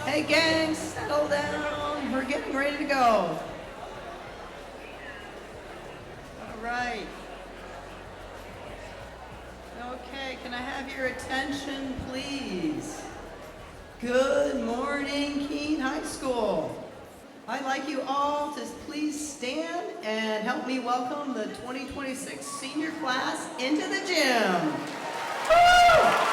Hey gang, settle down. We're getting ready to go. All right. Okay, can I have your attention, please? Good morning, Keene High School. I'd like you all to please stand and help me welcome the 2026 senior class into the gym. Woo!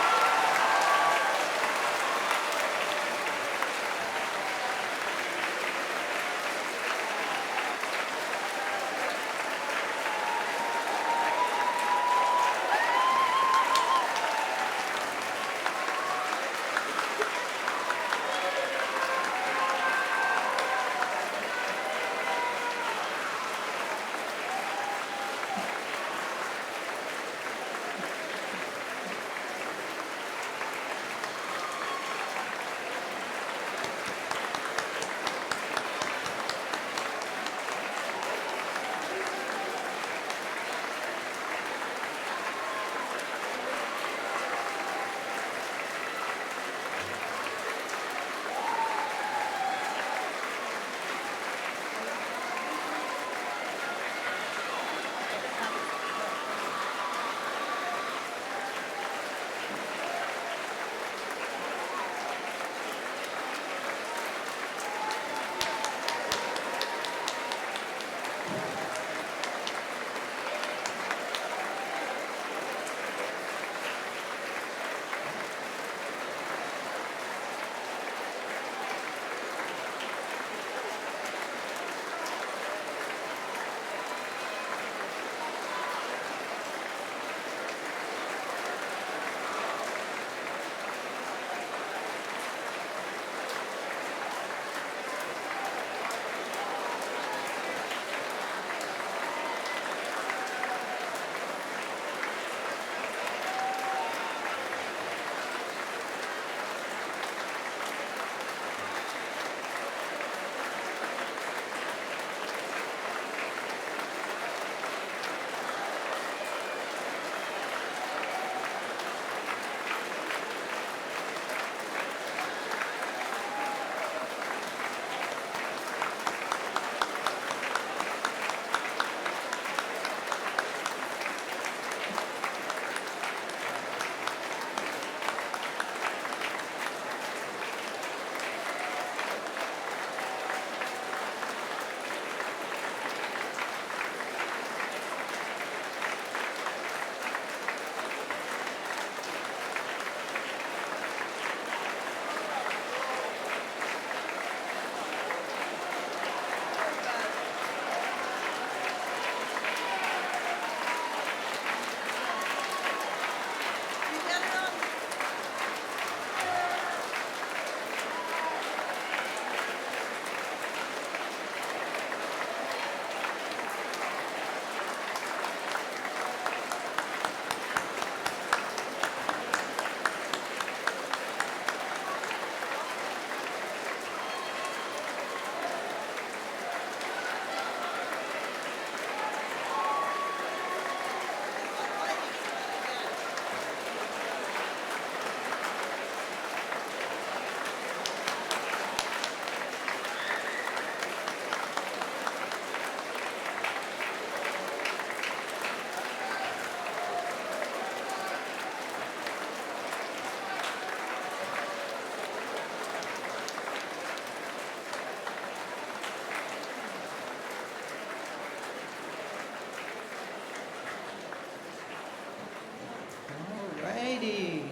Alrighty.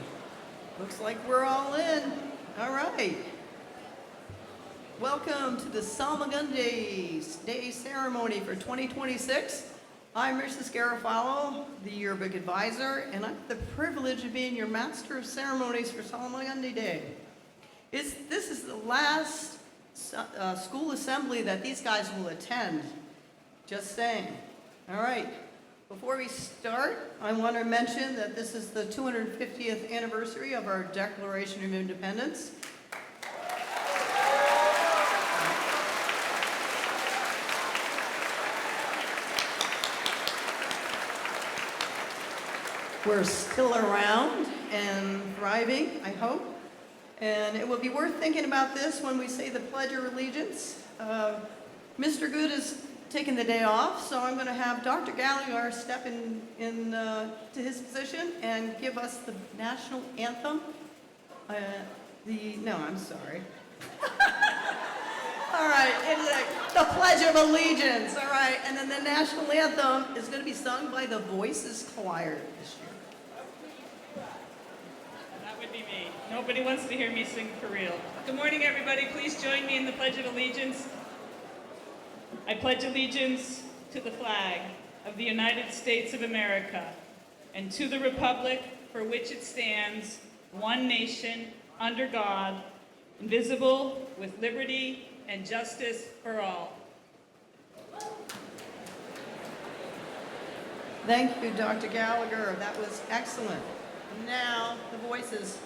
Looks like we're all in. All right. Welcome to the Salmagundi Day Ceremony for 2026. I'm Mrs. Garofalo, the Yearbook Advisor, and I have the privilege of being your Master of Ceremonies for Salmagundi Day. This is the last school assembly that these guys will attend. Just saying. All right. Before we start, I want to mention that this is the 250th anniversary of our Declaration of Independence. We're still around and thriving, I hope. And it will be worth thinking about this when we say the Pledge of Allegiance. Mr. Good is taking the day off, so I'm going to have Dr. Gallagher step to his position and give us the national anthem. No, I'm sorry. All right, it's the Pledge of Allegiance. All right, and then the national anthem is going to be sung by the Voices Choir this year. That would be me. Nobody wants to hear me sing for real. Good morning, everybody. Please join me in the Pledge of Allegiance. I pledge allegiance to the flag of the United States of America and to the republic for which it stands, one nation, under God, indivisible, with liberty and justice for all. Thank you, Dr. Gallagher. That was excellent. Now, the voices.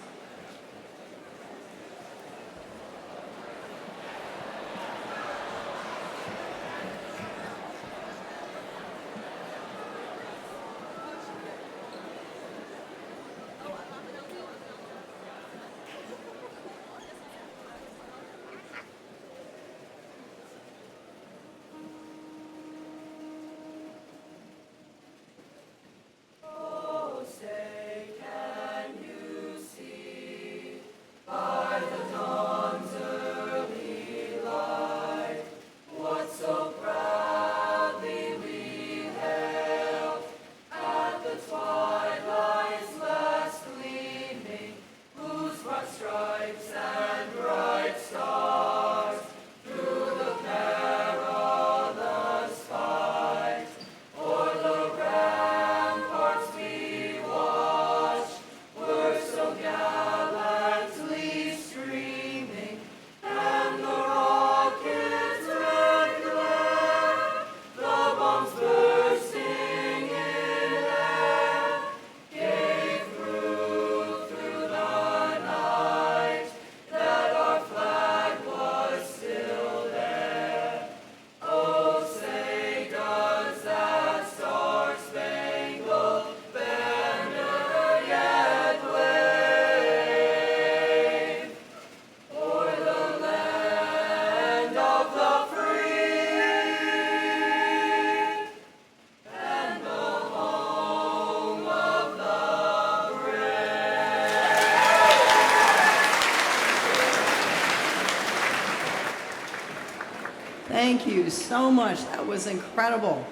Thank you so much. That was incredible.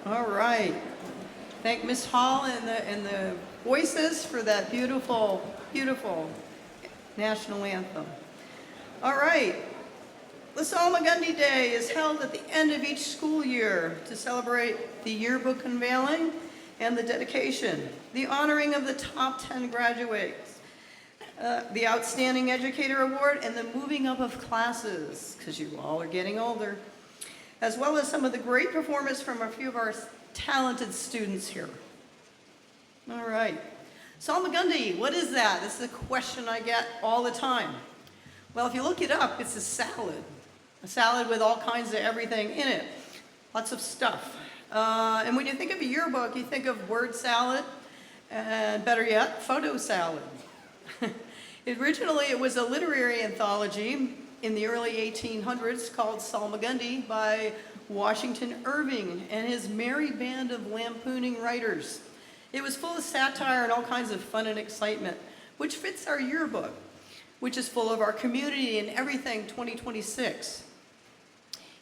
All right. Thank Ms. Hall and the voices for that beautiful, beautiful national anthem. All right. The Salmagundi Day is held at the end of each school year to celebrate the yearbook unveiling and the dedication, the honoring of the top 10 graduates, the Outstanding Educator Award, and the moving up of classes, because you all are getting older, as well as some of the great performance from a few of our talented students here. All right. Salmagundi, what is that? This is a question I get all the time. Well, if you look it up, it's a salad with all kinds of everything in it, lots of stuff. And when you think of a yearbook, you think of word salad, and better yet, photo salad. Originally, it was a literary anthology in the early 1800s called Salmagundi by Washington Irving and his merry band of lampooning writers. It was full of satire and all kinds of fun and excitement, which fits our yearbook, which is full of our community and everything 2026.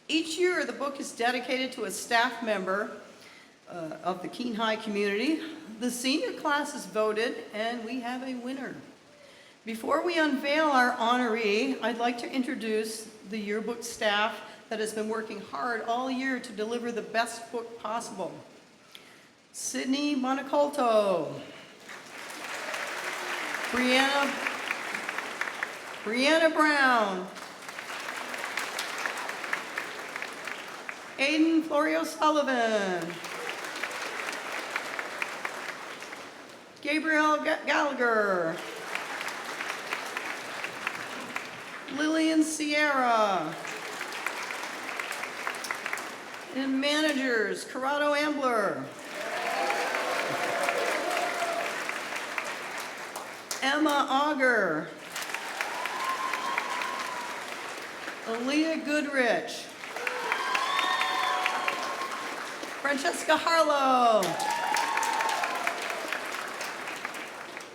Each year, the book is dedicated to a staff member of the Keene High community. The senior class is voted, and we have a winner. Before we unveil our honoree, I'd like to introduce the yearbook staff that has been working hard all year to deliver the best book possible. Sydney Monacolto, Brianna Brown, Aiden Florio Sullivan, Gabriel Gallagher, Lillian Sierra, and managers, Corrado Ambler, Emma Auger. Aaliyah Goodrich. Francesca Harlow.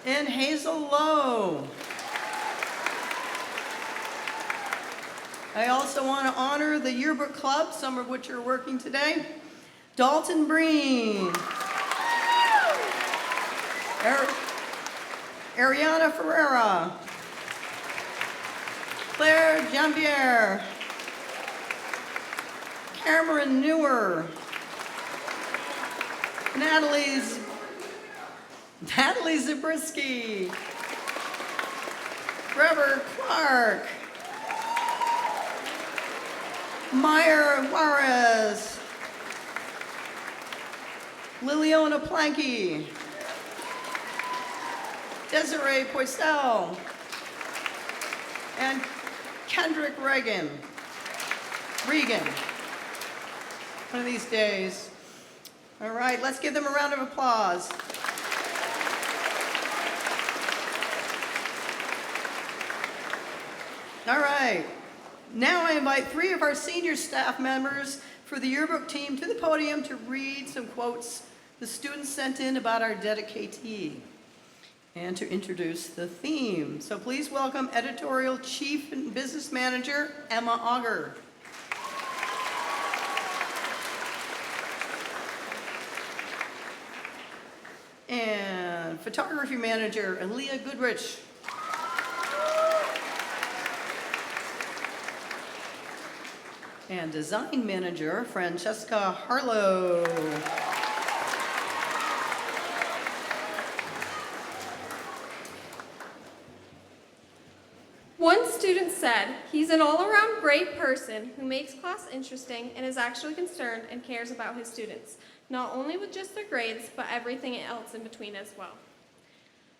And Hazel Lowe. I also want to honor the yearbook club, some of which are working today. Dalton Breen. Ariana Ferreira. Claire Jambier. Cameron Newer. Natalie Zabriskie. Trevor Clark. Meyer Juarez. Liliana Planky. Desiree Poisel. And Kendrick Regan. One of these days. All right, let's give them a round of applause. All right. Now I invite 3 of our senior staff members for the yearbook team to the podium to read some quotes the students sent in about our dedicatee and to introduce the theme. So please welcome Editorial Chief and Business Manager, Emma Auger. And Photography Manager, Aaliyah Goodrich. And Design Manager, Francesca Harlow. One student said, "He's an all-around great person who makes class interesting and is actually concerned and cares about his students, not only with just their grades, but everything else in between as well."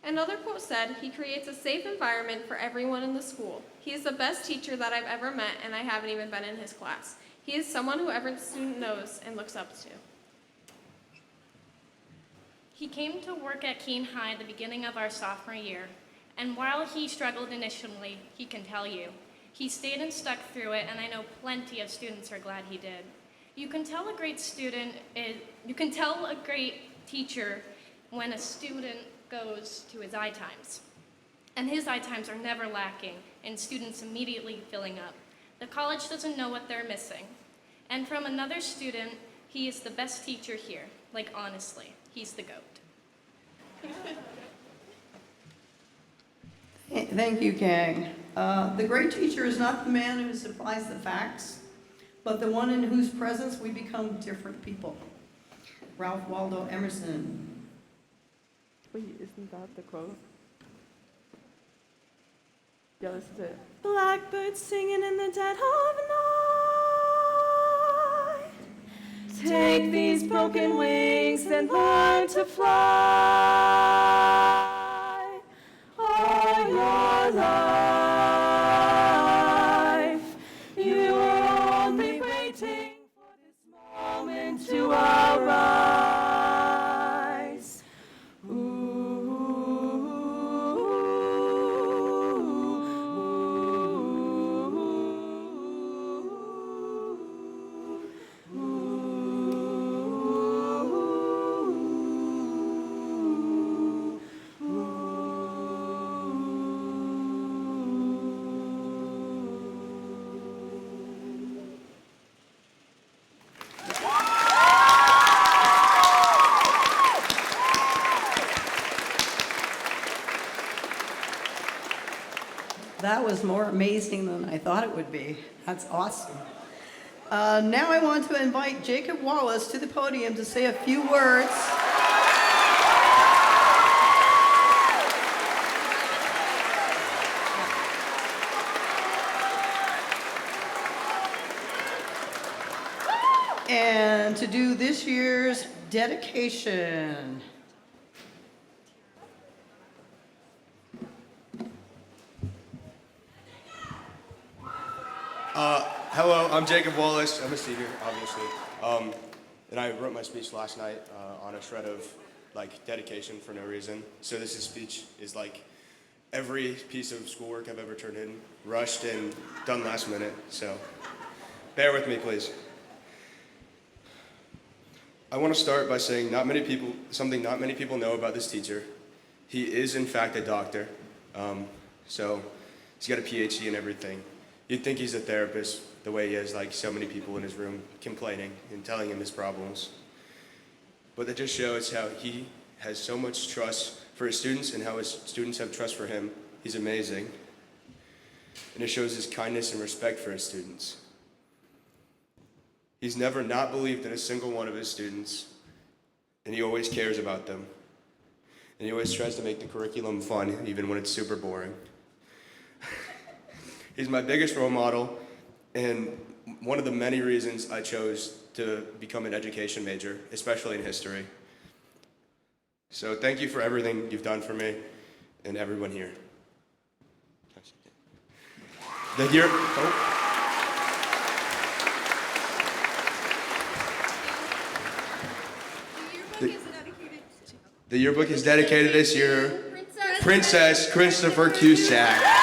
Another quote said, "He creates a safe environment for everyone in the school. He is the best teacher that I've ever met, and I haven't even been in his class. He is someone who every student knows and looks up to." He came to work at Keene High at the beginning of our sophomore year, and while he struggled initially, he can tell you, he stayed and stuck through it, and I know plenty of students are glad he did. You can tell a great teacher when a student goes to his eye times. And his eye times are never lacking, and students immediately filling up. The college doesn't know what they're missing. And from another student, he is the best teacher here. Like, honestly, he's the GOAT. Thank you, Kang. The great teacher is not the man who supplies the facts, but the one in whose presence we become different people. Ralph Waldo Emerson. Wait, isn't that the quote? Yeah, this is it. Blackbirds singing in the dead of night. Take these broken wings and learn to fly. All your life, you were only waiting for this moment to arise. That was more amazing than I thought it would be. That's awesome. Now I want to invite Jacob Wallace to the podium to say a few words. And to do this year's dedication. Hello, I'm Jacob Wallace. I'm a senior, obviously. And I wrote my speech last night on a shred of dedication for no reason. So this speech is every piece of schoolwork I've ever turned in, rushed and done last minute, so bear with me, please. I want to start by saying something not many people know about this teacher. He is, in fact, a doctor, so he's got a PhD and everything. You'd think he's a therapist the way he has like so many people in his room complaining and telling him his problems. But that just shows how he has so much trust for his students and how his students have trust for him. He's amazing. And it shows his kindness and respect for his students. He's never not believed in a single one of his students, and he always cares about them. And he always tries to make the curriculum fun, even when it's super boring. He's my biggest role model, and one of the many reasons I chose to become an education major, especially in history. So thank you for everything you've done for me and everyone here. The yearbook is dedicated this year, Princess Christopher Cusack.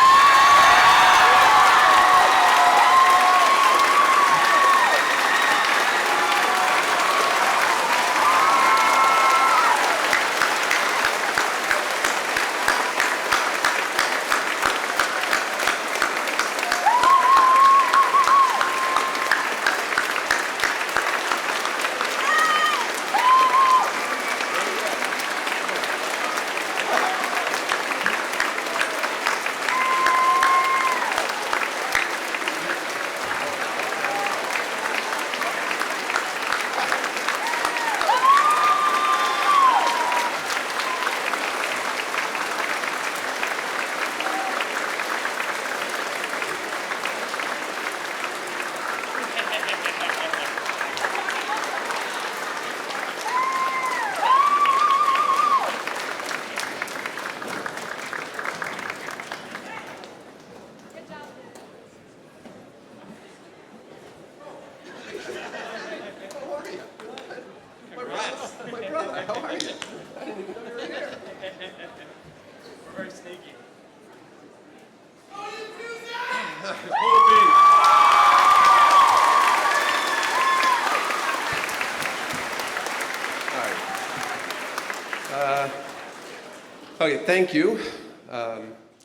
Okay, thank you.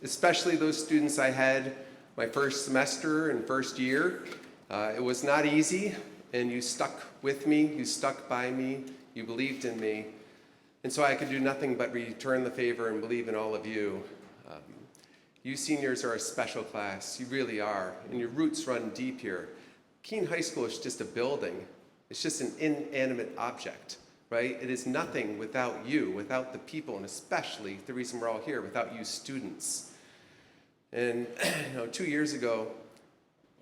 Especially those students I had my first semester and first year. It was not easy, and you stuck with me, you stuck by me, you believed in me. And so I could do nothing but return the favor and believe in all of you. You seniors are a special class, you really are, and your roots run deep here. Keene High School is just a building. It's just an inanimate object, right? It is nothing without you, without the people, and especially the reason we're all here, without you students. And 2 years ago,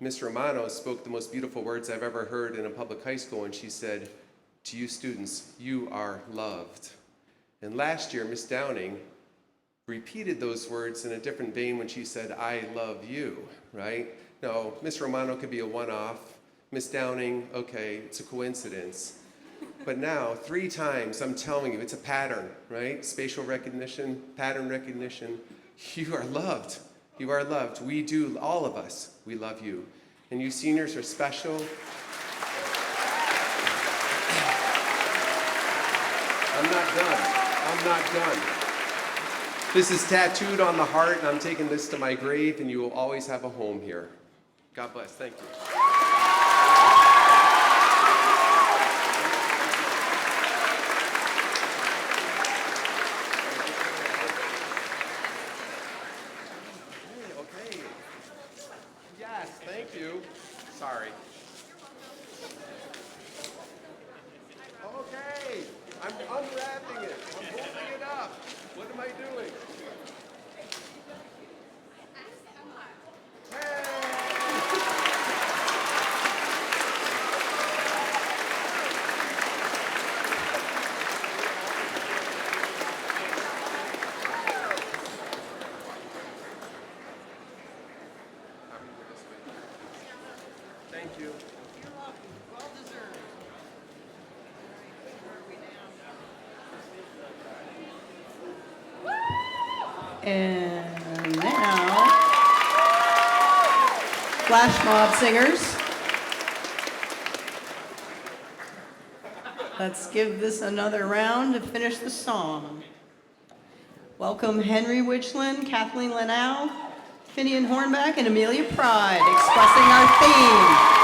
Ms. Romano spoke the most beautiful words I've ever heard in a public high school, and she said, to you students, you are loved. And last year, Ms. Downing repeated those words in a different vein when she said, I love you, right? No, Ms. Romano could be a one-off. Ms. Downing, okay, it's a coincidence. But now, 3 times, I'm telling you, it's a pattern, right? Spatial recognition, pattern recognition. You are loved. You are loved. We do, all of us, we love you. And you seniors are special. I'm not done. I'm not done. This is tattooed on the heart, and I'm taking this to my grave, and you will always have a home here. God bless. Thank you. Okay. Yes, thank you. Sorry. Okay. I'm unwrapping it. I'm holding it up. What am I doing? Thank you. You're welcome. Well deserved. All right, where are we now? And Flash mob singers. Let's give this another round to finish the song. Welcome Henry Witchland, Kathleen Lanau, Finian Hornback, and Amelia Pride, expressing our theme.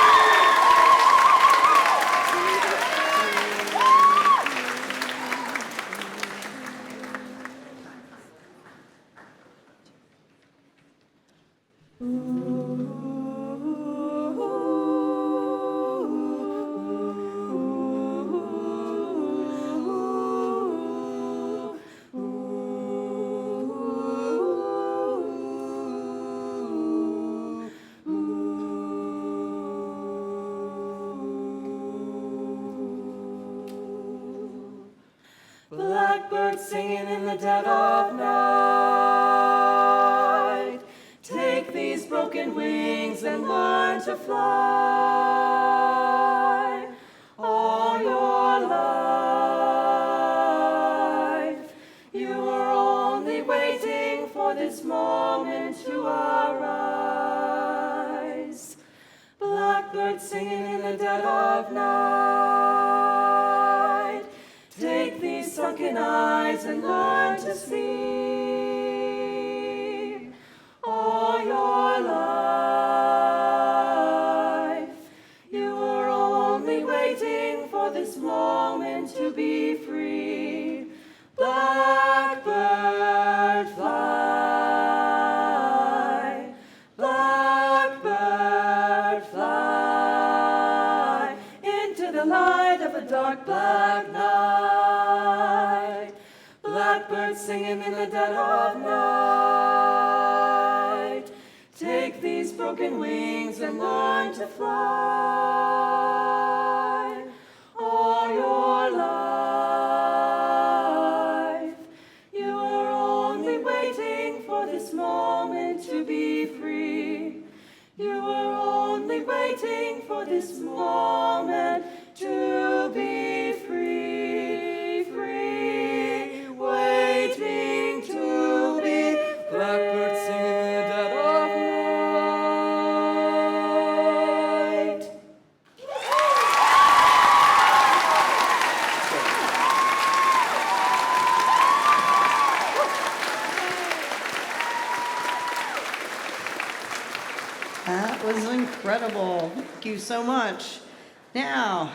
Blackbird singing in the dead of night. Take these broken wings and learn to fly. All your life, you were only waiting for this moment to arise. Blackbird singing in the dead of night. Take these sunken eyes and learn to see. All your life, you were only waiting for this moment to be free. Blackbird fly, blackbird fly, into the light of a dark black night. Blackbird singing in the dead of night. Take these broken wings and learn to fly. All your life, you were only waiting for this moment to be free. You were only waiting for this moment to be free, free, waiting to be. Blackbird singing in the dead of night. That was incredible. Thank you so much. Now,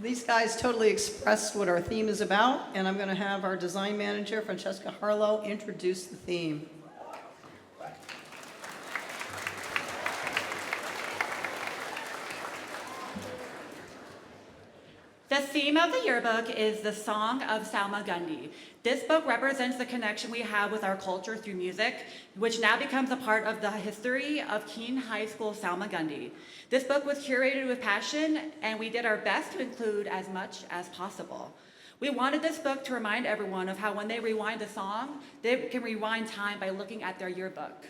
these guys totally expressed what our theme is about, and I'm going to have our design manager, Francesca Harlow, introduce the theme. The theme of the yearbook is the Song of Salmagundi. This book represents the connection we have with our culture through music, which now becomes a part of the history of Keene High School Salmagundi. This book was curated with passion, and we did our best to include as much as possible. We wanted this book to remind everyone of how when they rewind a song, they can rewind time by looking at their yearbook.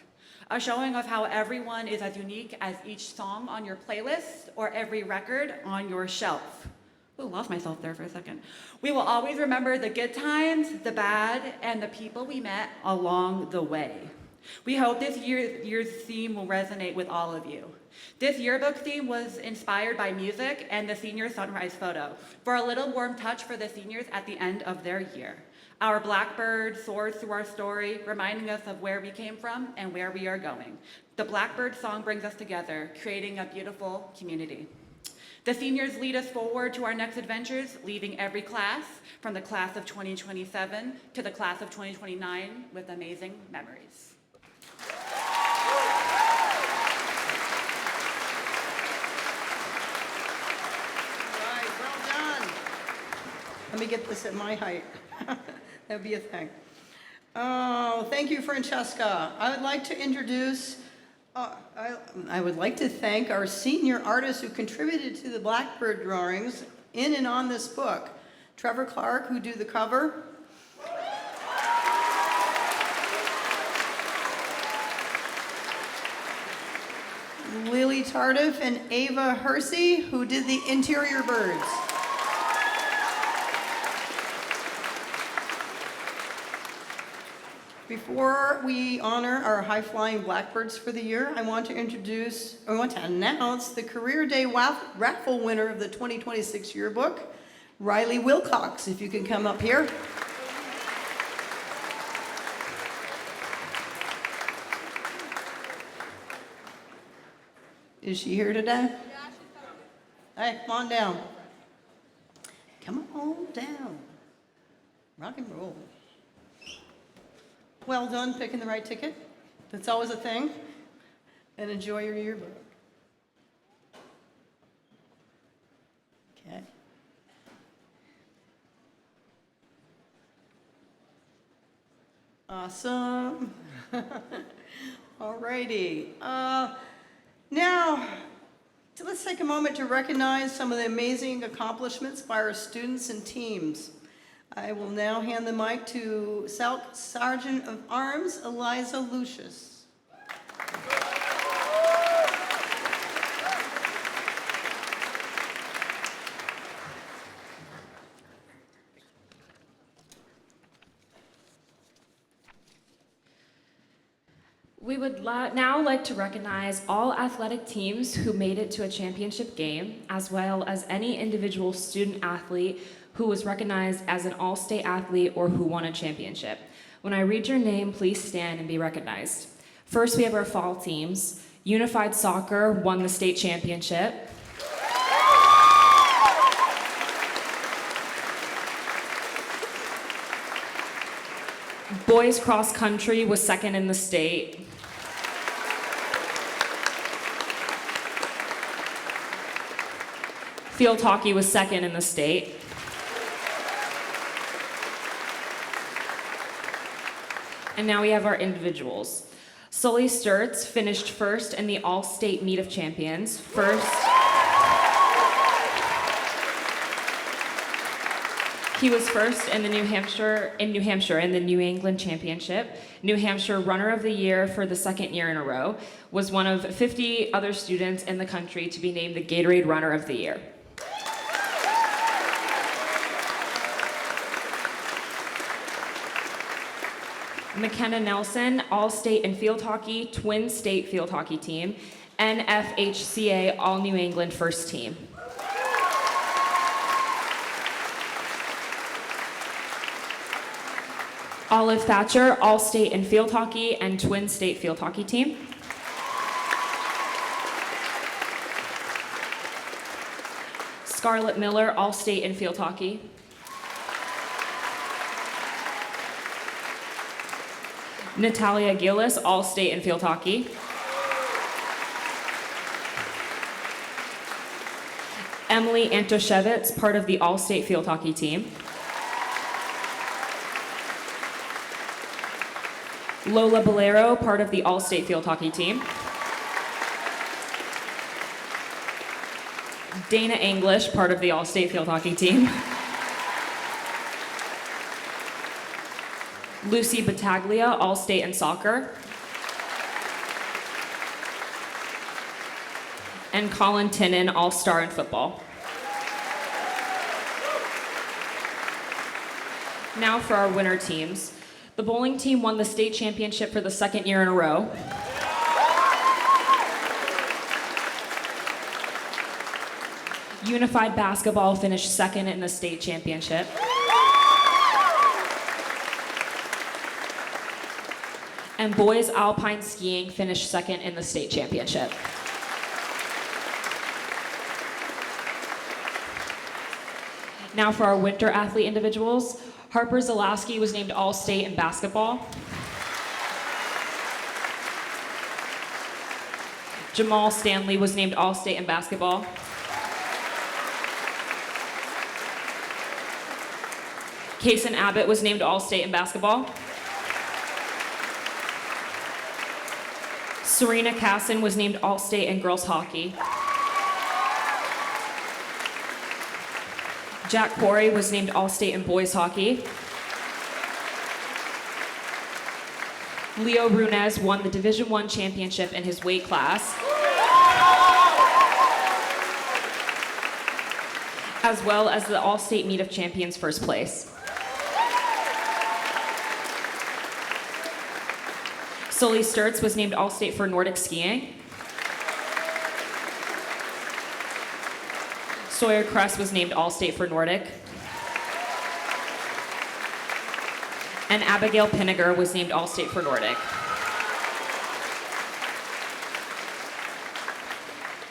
A showing of how everyone is as unique as each song on your playlist or every record on your shelf. Ooh, lost myself there for a second. We will always remember the good times, the bad, and the people we met along the way. We hope this year's theme will resonate with all of you. This yearbook theme was inspired by music and the senior sunrise photo for a little warm touch for the seniors at the end of their year. Our blackbird soars through our story, reminding us of where we came from and where we are going. The blackbird song brings us together, creating a beautiful community. The seniors lead us forward to our next adventures, leaving every class, from the class of 2027 to the class of 2029, with amazing memories. All right, well done. Let me get this at my height. That'd be a thing. Oh, thank you, Francesca. I would like to introduce I would like to thank our senior artists who contributed to the Blackbird drawings in and on this book. Trevor Clark, who do the cover. Lily Tardif and Ava Hersey, who did the interior birds. Before we honor our high-flying Blackbirds for the year, I want to announce the Career Day raffle winner of the 2026 yearbook, Riley Wilcox, if you can come up here. Is she here today? Yeah, she's coming. Hey, come on down. Come on down. Rock and roll. Well done picking the right ticket. That's always a thing. And enjoy your yearbook. Okay. Awesome. Alrighty. Now, let's take a moment to recognize some of the amazing accomplishments by our students and teams. I will now hand the mic to Sergeant of Arms Eliza Lucius. We would now like to recognize all athletic teams who made it to a championship game, as well as any individual student athlete who was recognized as an all-state athlete or who won a championship. When I read your name, please stand and be recognized. First, we have our fall teams. Unified Soccer won the state championship. Boys cross country was second in the state. Field hockey was second in the state. And now we have our individuals. Sully Sturts finished first in the All-State Meet of Champions. He was first in New Hampshire in the New England Championship. New Hampshire Runner of the Year for the second year in a row. Was one of 50 other students in the country to be named the Gatorade Runner of the Year. McKenna Nelson, All-State in Field Hockey, Twin State Field Hockey Team, NFHCA All New England First Team. Olive Thatcher, All-State in Field Hockey and Twin State Field Hockey Team. Scarlett Miller, All-State in Field Hockey. Natalia Gillis, All-State in Field Hockey. Emily Antoshevitz, part of the All-State Field Hockey Team. Lola Bolero, part of the All-State Field Hockey Team. Dana English, part of the All-State Field Hockey Team. Lucy Battaglia, All-State in Soccer. And Colin Tinnen, All-Star in Football. Now for our winter teams. The bowling team won the state championship for the second year in a row. Unified basketball finished second in the state championship. And boys alpine skiing finished second in the state championship. Now for our winter athlete individuals. Harper Zalowski was named All-State in basketball. Jamal Stanley was named All-State in basketball. Kaysen Abbott was named All-State in basketball. Serena Casson was named All-State in girls hockey. Jack Quarry was named All-State in boys hockey. Leo Runez won the Division I championship in his weight class, as well as the All-State Meet of Champions first place. Sully Sturts was named All-State for Nordic skiing. Sawyer Cress was named All-State for Nordic. And Abigail Pinniger was named All-State for Nordic.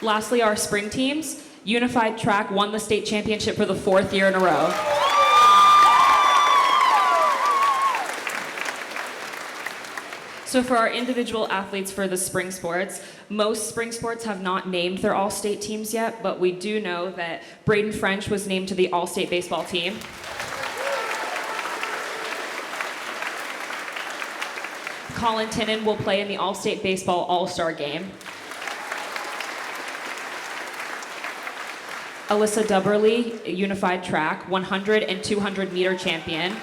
Lastly, our spring teams. Unified Track won the state championship for the 4th year in a row. So for our individual athletes for the spring sports, most spring sports have not named their all-state teams yet, but we do know that Braden French was named to the all-state baseball team. Colin Tinnen will play in the all-state baseball all-star game. Alyssa Dubberly, Unified Track, 100 and 200 meter champion.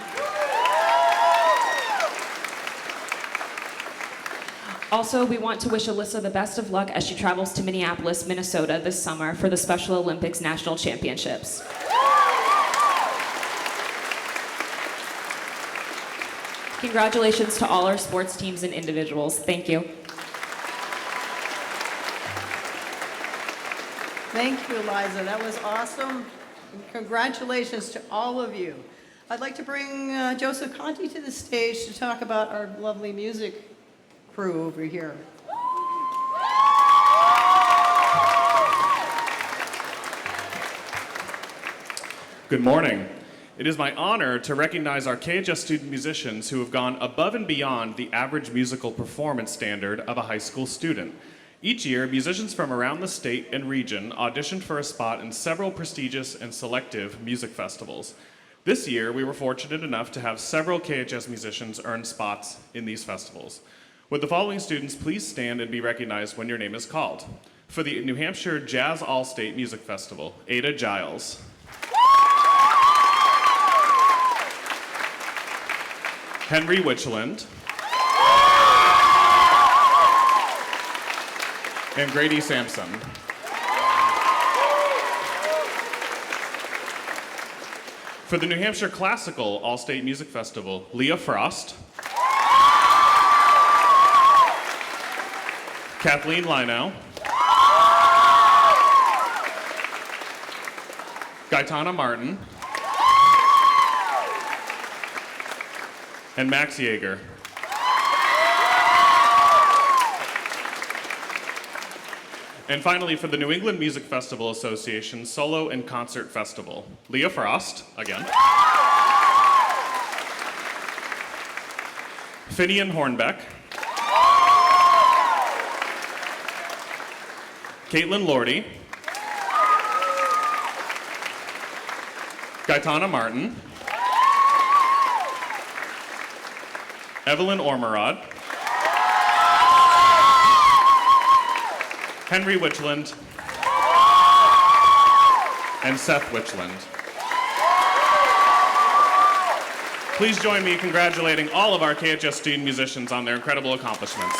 Also, we want to wish Alyssa the best of luck as she travels to Minneapolis, Minnesota this summer for the Special Olympics National Championships. Congratulations to all our sports teams and individuals. Thank you. Thank you, Eliza. That was awesome. And congratulations to all of you. I'd like to bring Joseph Conti to the stage to talk about our lovely music crew over here. Good morning. It is my honor to recognize our KHS student musicians who have gone above and beyond the average musical performance standard of a high school student. Each year, musicians from around the state and region auditioned for a spot in several prestigious and selective music festivals. This year, we were fortunate enough to have several KHS musicians earn spots in these festivals. Would the following students please stand and be recognized when your name is called? For the New Hampshire Jazz All-State Music Festival, Ada Giles. Henry Witchland. And Grady Sampson. For the New Hampshire Classical All-State Music Festival, Leah Frost. Kathleen Lino. Gaetana Martin. And Max Yeager. And finally, for the New England Music Festival Association Solo and Concert Festival, Leah Frost, again. Finian Hornbeck. Caitlin Lordy. Gaetana Martin. Evelyn Ormerod. Henry Witchland. And Seth Witchland. Please join me in congratulating all of our KHS student musicians on their incredible accomplishments.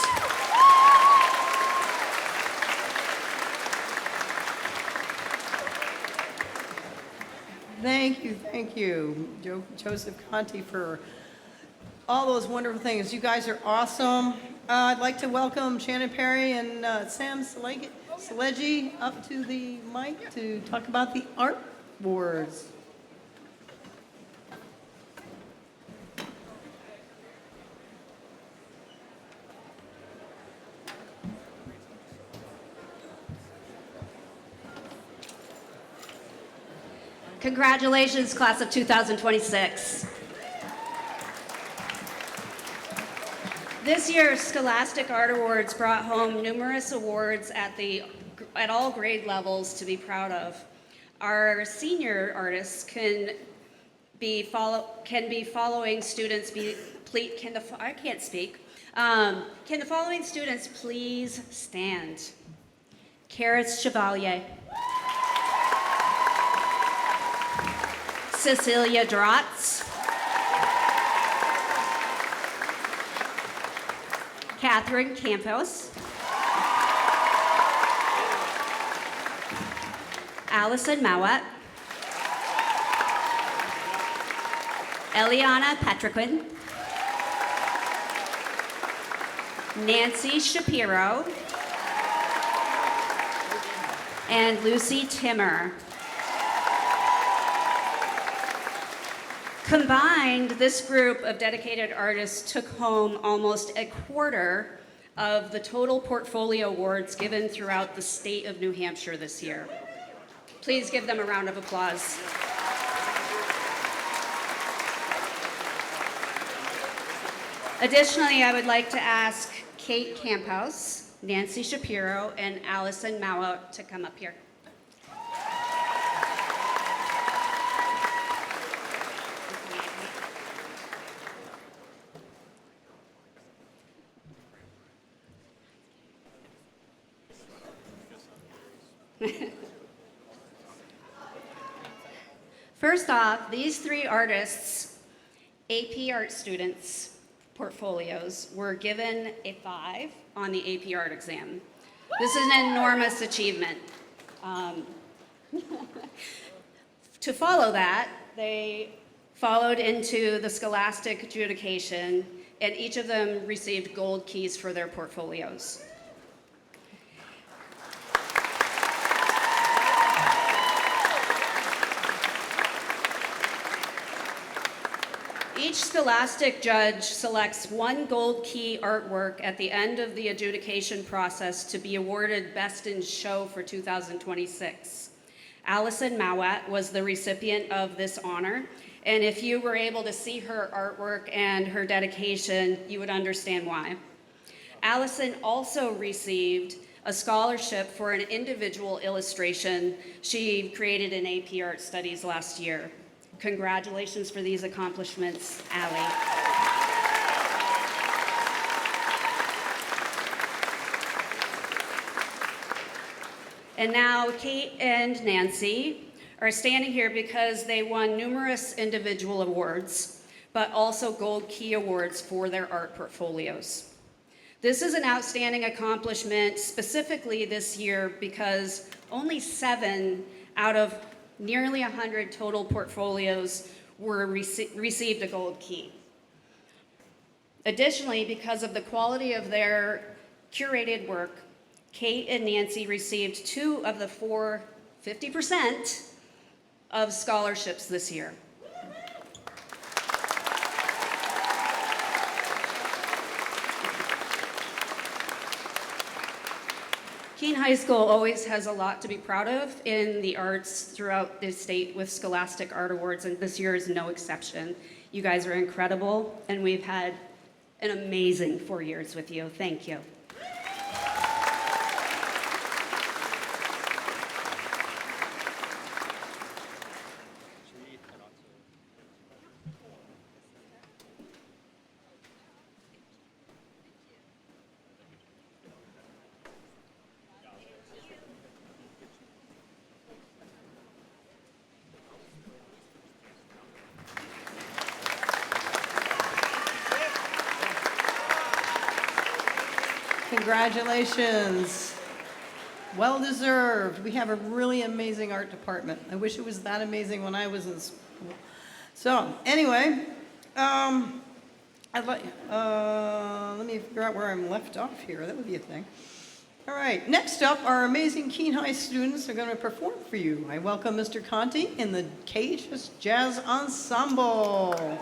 Thank you, Joseph Conti, for all those wonderful things. You guys are awesome. I'd like to welcome Shannon Perry and Sam Salegi up to the mic to talk about the art awards. Congratulations, class of 2026. This year's Scholastic Art Awards brought home numerous awards at all grade levels to be proud of. Our senior artists can the following students please stand? Karis Chevalier. Cecilia Drotz. Catherine Campos. Allison Mowat. Eliana Petriquin. Nancy Shapiro, and Lucy Timmer. Combined, this group of dedicated artists took home almost a quarter of the total portfolio awards given throughout the state of New Hampshire this year. Please give them a round of applause. Additionally, I would like to ask Kate Camphouse, Nancy Shapiro, and Allison Mawa to come up here. First off, these three artists, AP Art students' portfolios, were given a 5 on the AP Art exam. This is an enormous achievement. To follow that, they followed into the scholastic adjudication, and each of them received gold keys for their portfolios. Each scholastic judge selects one gold key artwork at the end of the adjudication process to be awarded Best in Show for 2026. Allison Mowat was the recipient of this honor, and if you were able to see her artwork and her dedication, you would understand why. Allison also received a scholarship for an individual illustration she created in AP Art Studies last year. Congratulations for these accomplishments, Allie. And now Kate and Nancy are standing here because they won numerous individual awards, but also gold key awards for their art portfolios. This is an outstanding accomplishment specifically this year because only 7 out of nearly 100 total portfolios were received a gold key. Additionally, because of the quality of their curated work, Kate and Nancy received 2 of the 4 50% of scholarships this year. Keene High School always has a lot to be proud of in the arts throughout the state with Scholastic Art Awards, and this year is no exception. You guys are incredible, and we've had an amazing 4 years with you. Thank you. Congratulations. Well deserved. We have a really amazing art department. I wish it was that amazing when I was in school. So anyway, let me figure out where I'm left off here. That would be a thing. All right, next up, our amazing Keene High students are going to perform for you. I welcome Mr. Conti in the Cage's Jazz Ensemble.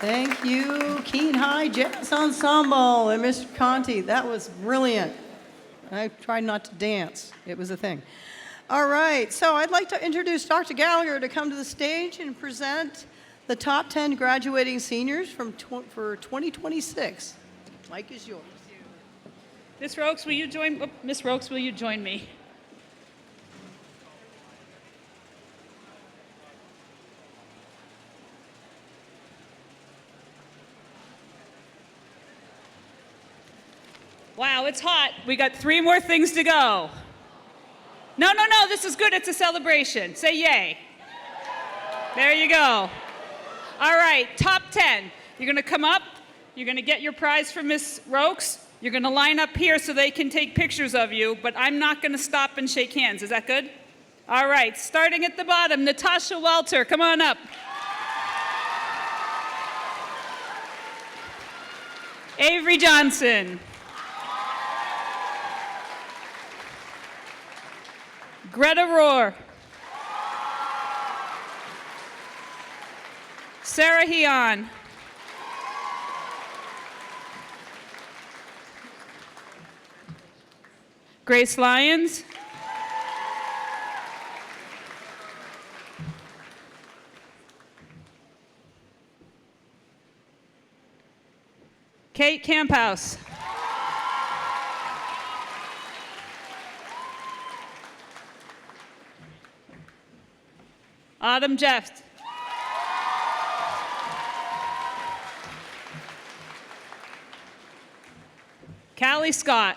Thank you, Keene High Jazz Ensemble and Mr. Conti. That was brilliant. I tried not to dance. It was a thing. All right, so I'd like to introduce Dr. Gallagher to come to the stage and present the top 10 graduating seniors for 2026. Mike is yours. Miss Rokes, will you join? Miss Rokes, will you join me? Wow, it's hot. We got 3 more things to go. No, this is good. It's a celebration. Say yay. There you go. All right, top 10. You're going to come up. You're going to get your prize from Miss Rokes. You're going to line up here so they can take pictures of you, but I'm not going to stop and shake hands. Is that good? All right, starting at the bottom, Natasha Walter, come on up. Avery Johnson. Greta Rohr. Sarah Heon. Grace Lyons. Kate Camphouse. Autumn Jeft. Callie Scott.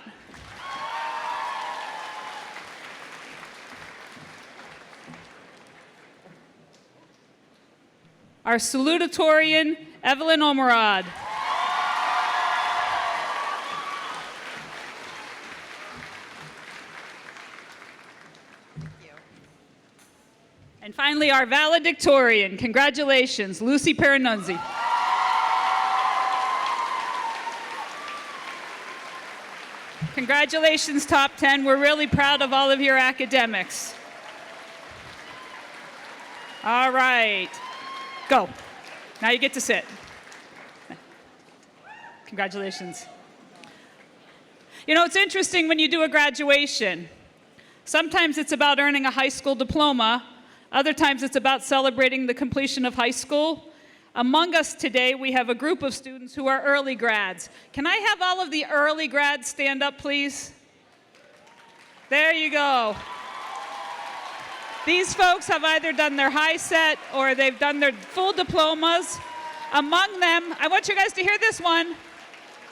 Our salutatorian, Evelyn Omerad. And finally, our valedictorian. Congratulations, Lucy Peranunzi. Congratulations, top 10. We're really proud of all of your academics. All right. Go. Now you get to sit. Congratulations. You know, it's interesting when you do a graduation. Sometimes it's about earning a high school diploma. Other times it's about celebrating the completion of high school. Among us today, we have a group of students who are early grads. Can I have all of the early grads stand up, please? There you go. These folks have either done their high set or they've done their full diplomas. Among them, I want you guys to hear this one.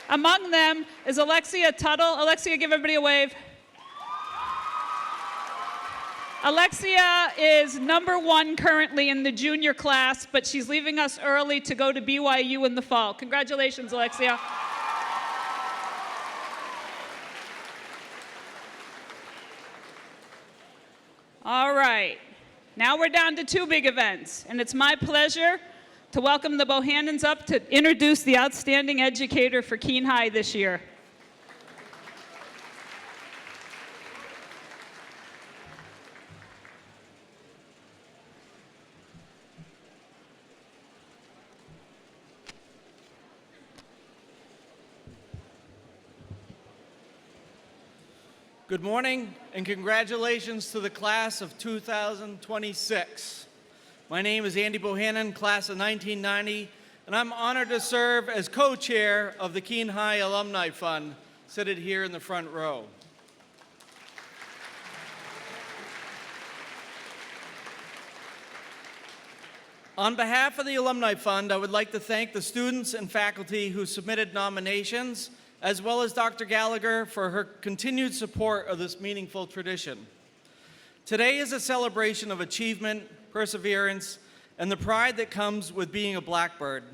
Among them is Alexia Tuttle. Alexia, give everybody a wave. Alexia is #1 currently in the junior class, but she's leaving us early to go to BYU in the fall. Congratulations, Alexia. All right, now we're down to 2 big events, and it's my pleasure to welcome the Bohannons up to introduce the outstanding educator for Keene High this year. Good morning and congratulations to the class of 2026. My name is Andy Bohannon, class of 1990, and I'm honored to serve as co-chair of the Keene High Alumni Fund, seated here in the front row. On behalf of the Alumni Fund, I would like to thank the students and faculty who submitted nominations, as well as Dr. Gallagher for her continued support of this meaningful tradition. Today is a celebration of achievement, perseverance, and the pride that comes with being a Blackbird.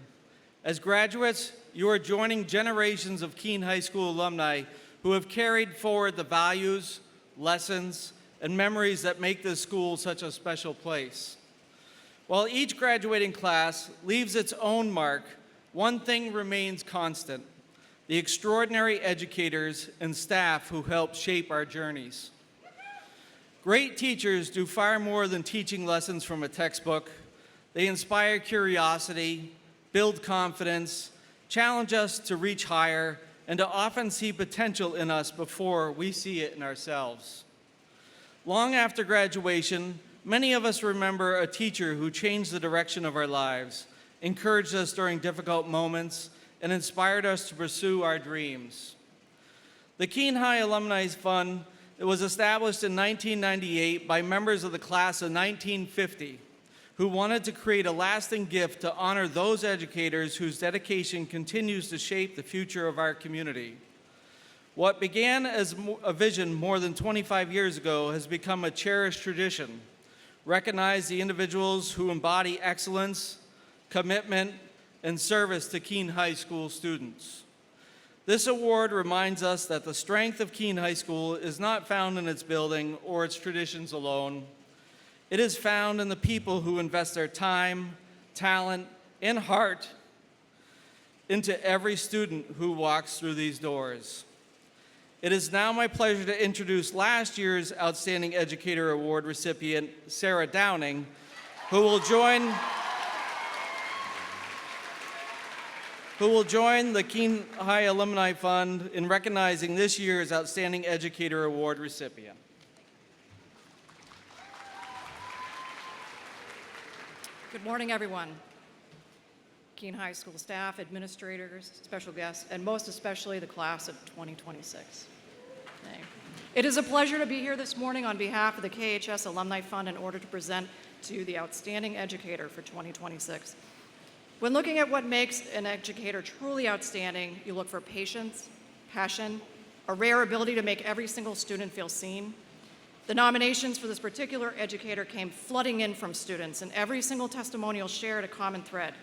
As graduates, you are joining generations of Keene High School alumni who have carried forward the values, lessons, and memories that make this school such a special place. While each graduating class leaves its own mark, one thing remains constant: the extraordinary educators and staff who help shape our journeys. Great teachers do far more than teaching lessons from a textbook. They inspire curiosity, build confidence, challenge us to reach higher, and to often see potential in us before we see it in ourselves. Long after graduation, many of us remember a teacher who changed the direction of our lives, encouraged us during difficult moments, and inspired us to pursue our dreams. The Keene High Alumni Fund was established in 1998 by members of the class of 1950 who wanted to create a lasting gift to honor those educators whose dedication continues to shape the future of our community. What began as a vision more than 25 years ago has become a cherished tradition. Recognize the individuals who embody excellence, commitment, and service to Keene High School students. This award reminds us that the strength of Keene High School is not found in its building or its traditions alone. It is found in the people who invest their time, talent, and heart into every student who walks through these doors. It is now my pleasure to introduce last year's Outstanding Educator Award recipient, Sarah Downing, who will join the Keene High Alumni Fund in recognizing this year's Outstanding Educator Award recipient. Good morning, everyone. Keene High School staff, administrators, special guests, and most especially the class of 2026. Okay. It is a pleasure to be here this morning on behalf of the KHS Alumni Fund in order to present to you the Outstanding Educator for 2026. When looking at what makes an educator truly outstanding, you look for patience, passion, a rare ability to make every single student feel seen. The nominations for this particular educator came flooding in from students, and every single testimonial shared a common thread.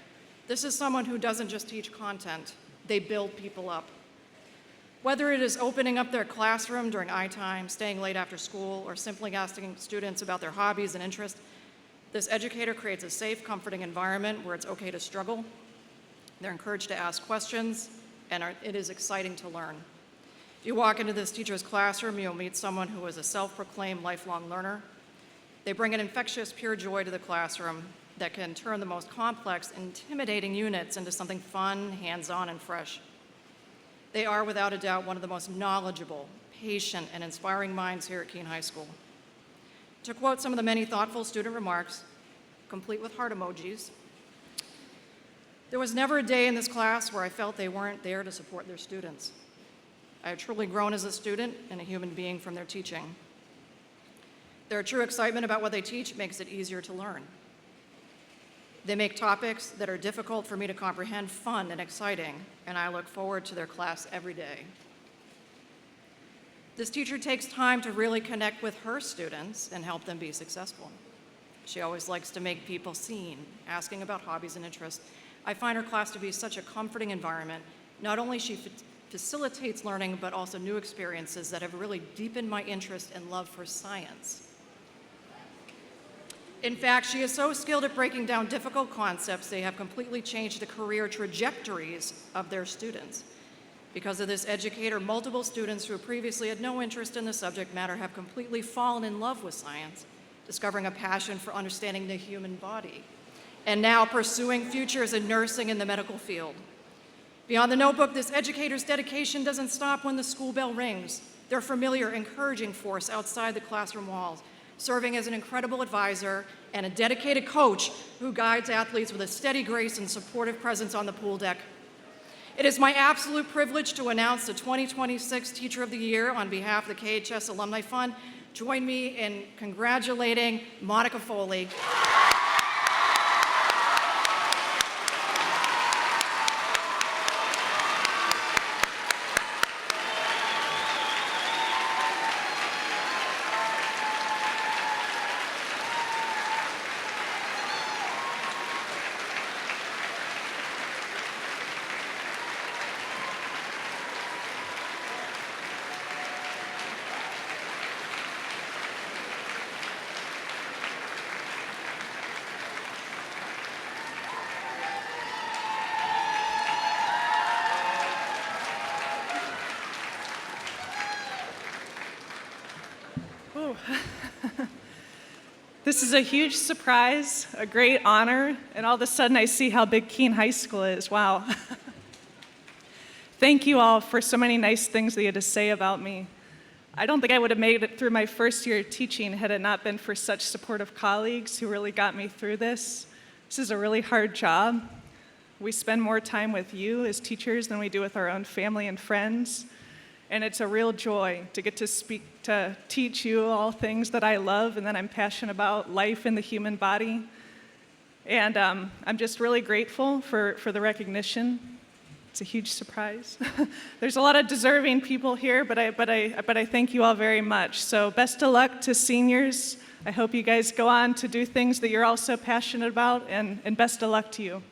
This is someone who doesn't just teach content, they build people up. Whether it is opening up their classroom during eye time, staying late after school, or simply asking students about their hobbies and interests, this educator creates a safe, comforting environment where it's okay to struggle. They're encouraged to ask questions, and it is exciting to learn. If you walk into this teacher's classroom, you'll meet someone who is a self-proclaimed lifelong learner. They bring an infectious, pure joy to the classroom that can turn the most complex, intimidating units into something fun, hands-on, and fresh. They are, without a doubt, one of the most knowledgeable, patient, and inspiring minds here at Keene High School. To quote some of the many thoughtful student remarks, complete with heart emojis, there was never a day in this class where I felt they weren't there to support their students. I have truly grown as a student and a human being from their teaching. Their true excitement about what they teach makes it easier to learn. They make topics that are difficult for me to comprehend fun and exciting, and I look forward to their class every day. This teacher takes time to really connect with her students and help them be successful. She always likes to make people seen, asking about hobbies and interests. I find her class to be such a comforting environment. Not only she facilitates learning, but also new experiences that have really deepened my interest and love for science. In fact, she is so skilled at breaking down difficult concepts, they have completely changed the career trajectories of their students. Because of this educator, multiple students who previously had no interest in the subject matter have completely fallen in love with science, discovering a passion for understanding the human body, and now pursuing futures in nursing and the medical field. Beyond the notebook, this educator's dedication doesn't stop when the school bell rings. They're a familiar, encouraging force outside the classroom walls, serving as an incredible advisor and a dedicated coach who guides athletes with a steady grace and supportive presence on the pool deck. It is my absolute privilege to announce the 2026 Teacher of the Year on behalf of the KHS Alumni Fund. Join me in congratulating Monica Foley. This is a huge surprise, a great honor, and all of a sudden I see how big Keene High School is. Wow. Thank you all for so many nice things that you had to say about me. I don't think I would have made it through my first year of teaching had it not been for such supportive colleagues who really got me through this. This is a really hard job. We spend more time with you as teachers than we do with our own family and friends. And it's a real joy to get to teach you all things that I love and that I'm passionate about, life in the human body. And I'm just really grateful for the recognition. It's a huge surprise. There's a lot of deserving people here, but I thank you all very much. So best of luck to seniors. I hope you guys go on to do things that you're also passionate about, and best of luck to you.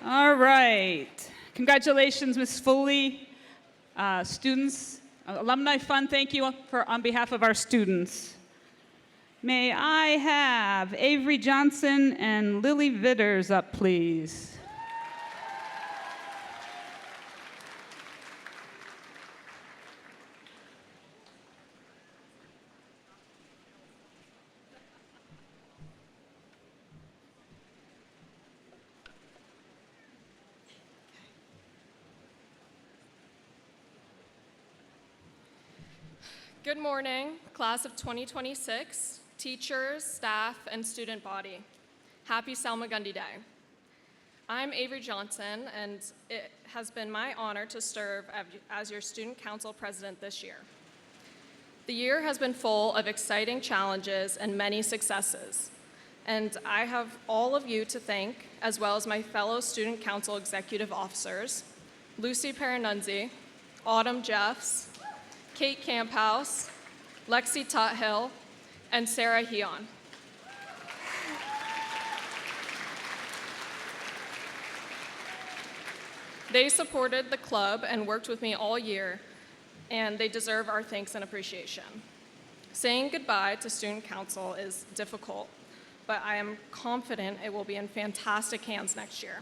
All right. Congratulations, Ms. Foley. Students, Alumni Fund, thank you on behalf of our students. May I have Avery Johnson and Lily Vitters up, please? Good morning, class of 2026, teachers, staff, and student body. Happy Salmagundi Day. I'm Avery Johnson, and it has been my honor to serve as your student council president this year. The year has been full of exciting challenges and many successes, and I have all of you to thank, as well as my fellow student council executive officers, Lucy Perenunzi, Autumn Jeffs, Kate Camphouse, Lexi Tuthill, and Sarah Heon. They supported the club and worked with me all year, and they deserve our thanks and appreciation. Saying goodbye to student council is difficult, but I am confident it will be in fantastic hands next year.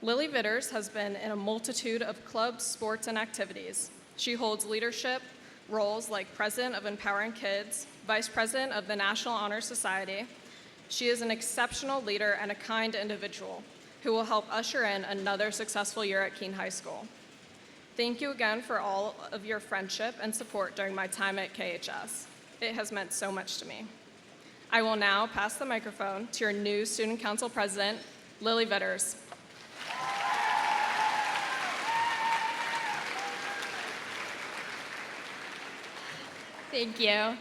Lily Vitters has been in a multitude of clubs, sports, and activities. She holds leadership roles like President of Empowering Kids, Vice President of the National Honor Society. She is an exceptional leader and a kind individual who will help usher in another successful year at Keene High School. Thank you again for all of your friendship and support during my time at KHS. It has meant so much to me. I will now pass the microphone to your new Student Council President, Lily Vitters. Thank you.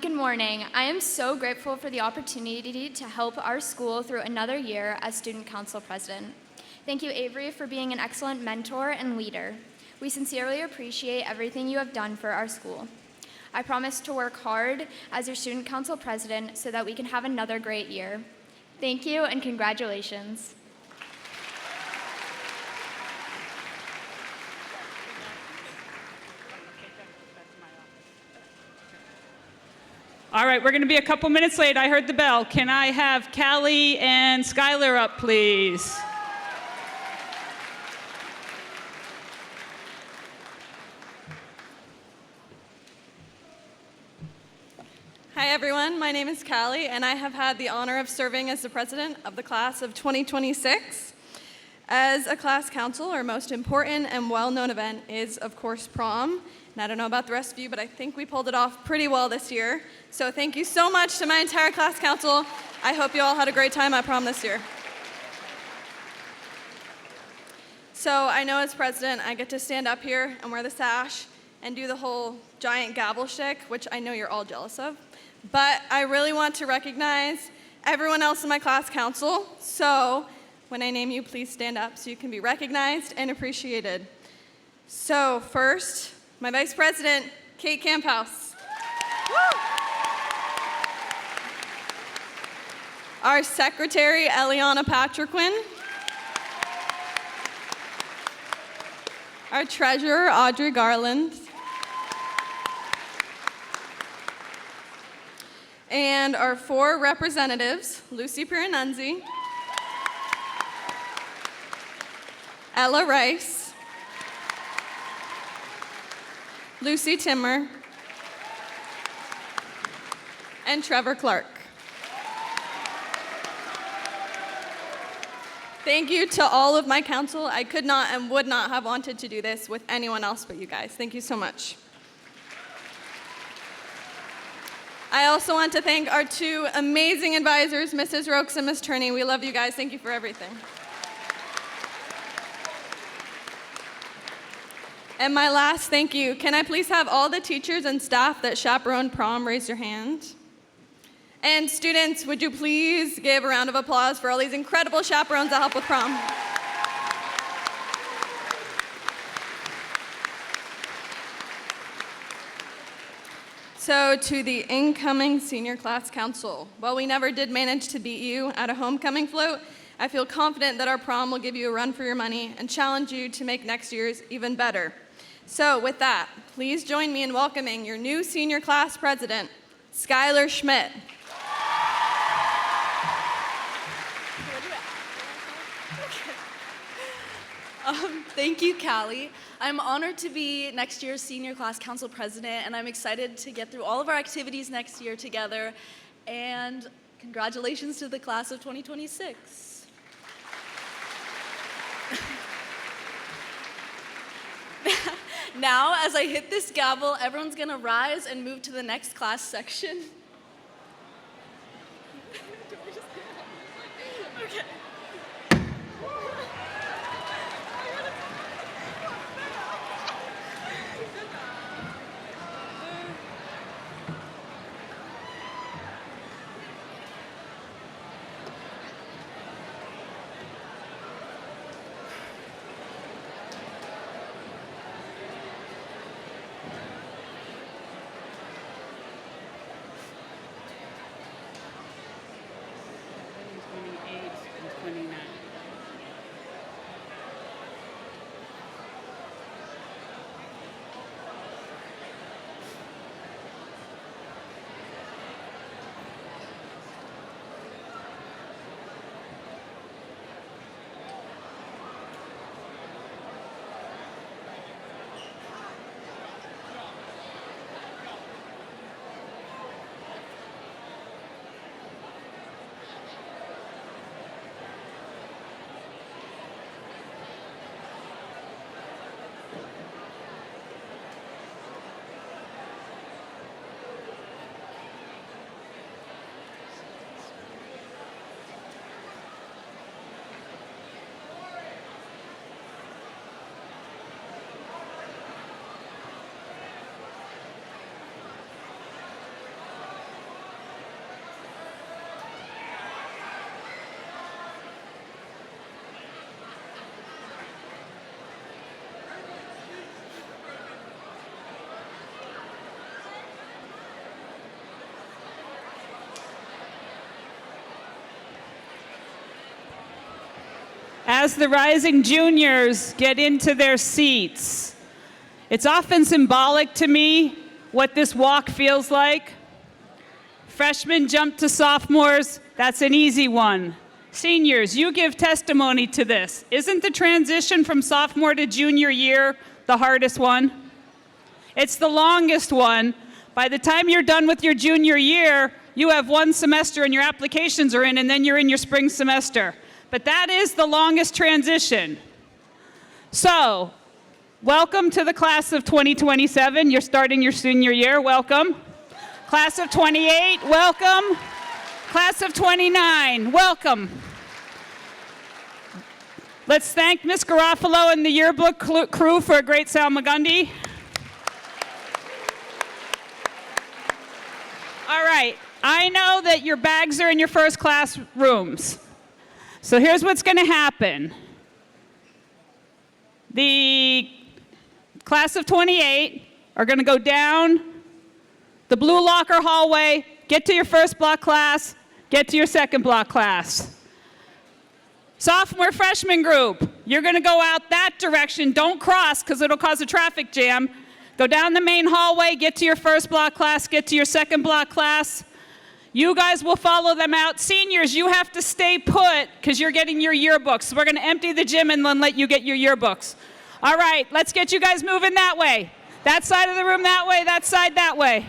Good morning. I am so grateful for the opportunity to help our school through another year as Student Council President. Thank you, Avery, for being an excellent mentor and leader. We sincerely appreciate everything you have done for our school. I promise to work hard as your Student Council President so that we can have another great year. Thank you and congratulations. All right, we're going to be a couple minutes late. I heard the bell. Can I have Callie and Skylar up, please? Hi everyone, my name is Callie and I have had the honor of serving as the president of the class of 2026. As a class council, our most important and well-known event is, of course, prom. And I don't know about the rest of you, but I think we pulled it off pretty well this year. So thank you so much to my entire class council. I hope you all had a great time at prom this year. So I know as president, I get to stand up here and wear the sash and do the whole giant gavel shtick, which I know you're all jealous of. But I really want to recognize everyone else in my class council. So when I name you, please stand up so you can be recognized and appreciated. So first, my Vice President, Kate Camphouse. Woo! Our Secretary, Eliana Patriquin. Our Treasurer, Audrey Garland. And our 4 representatives, Lucy Piranunzi, Ella Rice, Lucy Timmer, and Trevor Clark. Thank you to all of my council. I could not and would not have wanted to do this with anyone else but you guys. Thank you so much. I also want to thank our 2 amazing advisors, Mrs. Rokes and Ms. Turney. We love you guys. Thank you for everything. And my last thank you. Can I please have all the teachers and staff that chaperoned prom raise your hand? And students, would you please give a round of applause for all these incredible chaperones that help with prom? So to the incoming senior class council, while we never did manage to beat you at a homecoming float, I feel confident that our prom will give you a run for your money and challenge you to make next year's even better. So with that, please join me in welcoming your new senior class president, Skylar Schmidt. Thank you, Callie. I'm honored to be next year's Senior Class Council President, and I'm excited to get through all of our activities next year together. And congratulations to the class of 2026. Now, as I hit this gavel, everyone's gonna rise and move to the next class section. Okay. As the rising juniors get into their seats, it's often symbolic to me what this walk feels like. Freshmen jump to sophomores, that's an easy one. Seniors, you give testimony to this. Isn't the transition from sophomore to junior year the hardest one? It's the longest one. By the time you're done with your junior year, you have 1 semester and your applications are in, and then you're in your spring semester. But that is the longest transition. So, welcome to the class of 2027. You're starting your senior year, welcome. Class of 28, welcome. Class of 29, welcome. Let's thank Ms. Garofalo and the yearbook crew for a great Salmagundi. All right, I know that your bags are in your first class rooms. So here's what's going to happen. The class of 28 are going to go down the blue locker hallway, get to your first block class, get to your second block class. Sophomore freshman group, you're going to go out that direction. Don't cross because it'll cause a traffic jam. Go down the main hallway, get to your first block class, get to your second block class. You guys will follow them out. Seniors, you have to stay put because you're getting your yearbooks. We're going to empty the gym and then let you get your yearbooks. All right, let's get you guys moving that way. That side of the room that way, that side that way.